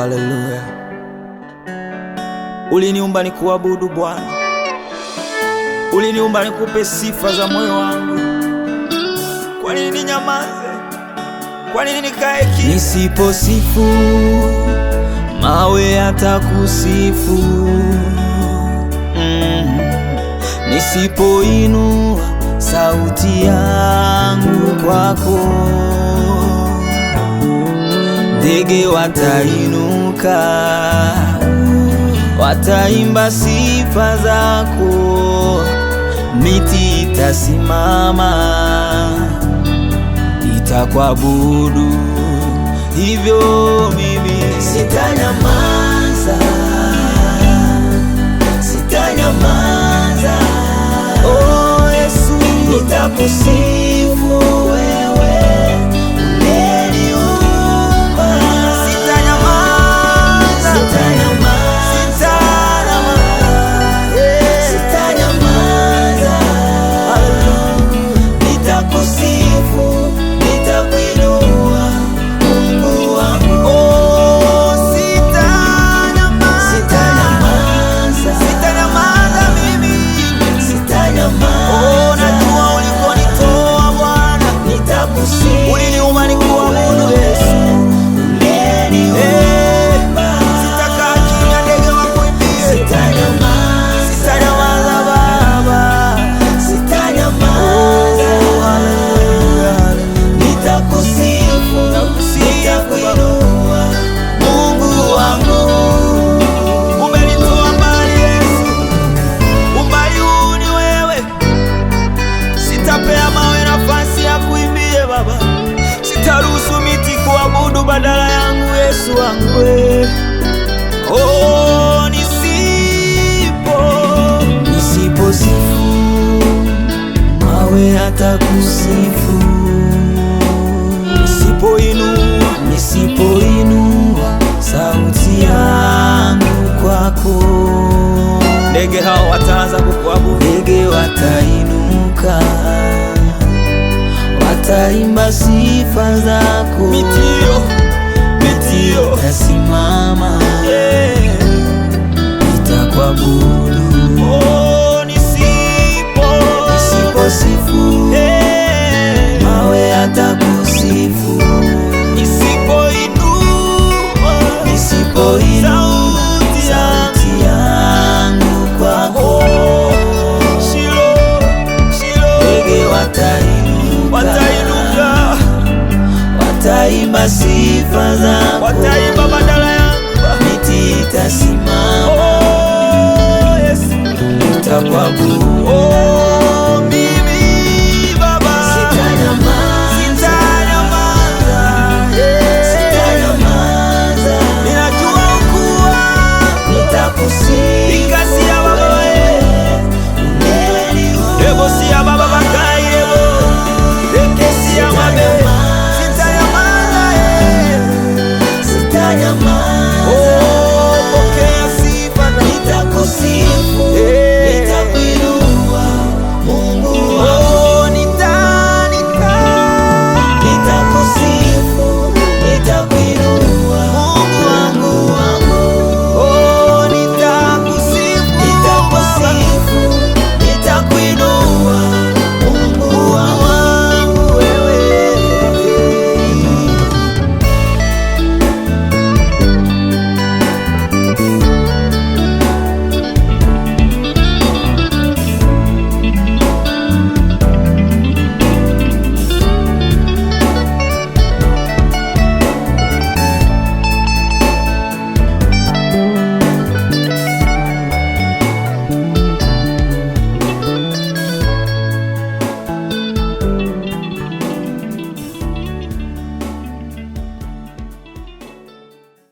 haleluya. Uliniumba nikuabudu Bwana, uliniumba nikupe sifa za moyo wangu. Kwa nini ninyamaze? Kwa nini nikae kimya? Nisiposifu mawe yatakusifu, nisipoinua sauti yangu kwako, ndege watainuka, wataimba sifa zako, miti itasimama itakuabudu. Hivyo mimi sitanyamaza, sitanyamaza. Oh Yesu, nitakusifu wewe uliyeniumba. Sitanyamaza, sitanyamaza, sitanyamaza. Nitakusifu, nitakuinua Mungu wangu. Oh, sitanyamaza, sitanyamaza mimi, sitanyamaza. Oh, najua ulikonitoa Bwana, nitakusifu. Uliniumba nikuabudu Yesu, uliyeniumba. Sitakaa kimya, ndege wakuimbie. Sitanyamaza, sitanyamaza Baba, sitanyamaza. Oh, haleluya, nitakusifu, nitakuinua Mungu wangu. Umenitoa mbali Yesu, umbali huu ni wewe. Sitapea mawe nafasi ya kuimbie Baba, sitaruhusu miti kuabudu badala yangu Yesu wangu. Oh, nisiposifu mawe hatakusifu, nisipoinua sauti yangu kwako, ndege hao wataanza kukuabudu. Ndege watainuka, wataimba sifa zako, miti itasimama itakuabudu. Oh, nisiposifu mawe yatakusifu, nisipoinua sauti yangu kwako, ndege watainuka, wataimba sifa zako, wataimba badala yangu, miti itasimama itakuabudu.